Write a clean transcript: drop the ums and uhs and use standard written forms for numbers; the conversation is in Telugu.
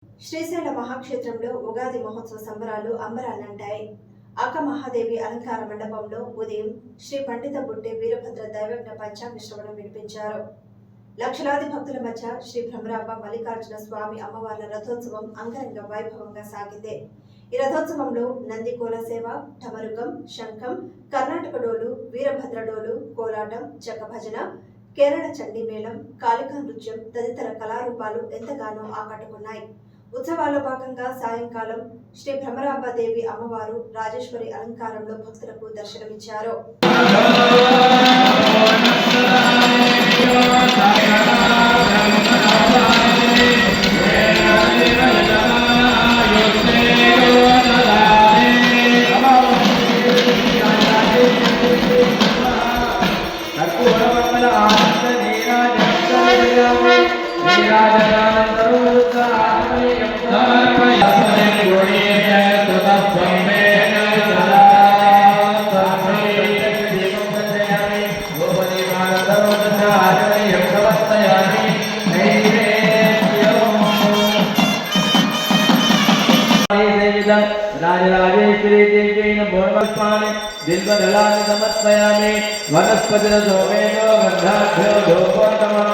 శ్రీశైల మహాక్షేత్రంలో ఉగాది మహోత్సవ సంబరాలు అంబరాన్నంటాయి. అక్క మహాదేవి అలంకార మండపంలో ఉదయం శ్రీ పండిత బుట్టే వీరభద్ర దైవజ్ఞ పంచాంగ శ్రవణం వినిపించారు. లక్షలాది భక్తుల మధ్య శ్రీ భ్రమరాంబ మల్లికార్జున స్వామి అమ్మవార్ల రథోత్సవం అంగరంగ వైభవంగా సాగింది. ఈ రథోత్సవంలో నంది కోల సేవ, ఢమరుకం, శంఖం, కర్ణాటక డోలు, వీరభద్ర డోలు, కోలాటం, చెక్క భజన, కేరళ చండీ మేళం, కాళికా నృత్యం తదితర కళారూపాలు ఎంతగానో ఆకట్టుకున్నాయి. ఉత్సవాల్లో భాగంగా సాయంకాలం శ్రీ భ్రమరాంబాదేవి అమ్మవారు రాజేశ్వరి అలంకారంలో భక్తులకు దర్శనమిచ్చారు. राजराजेश्वरी देवी पूर्वस्मानि दिल्वदलानि समर्पयामि वनस्पतिर्धूमेन गन्धाढ्यो धूपोत्तमः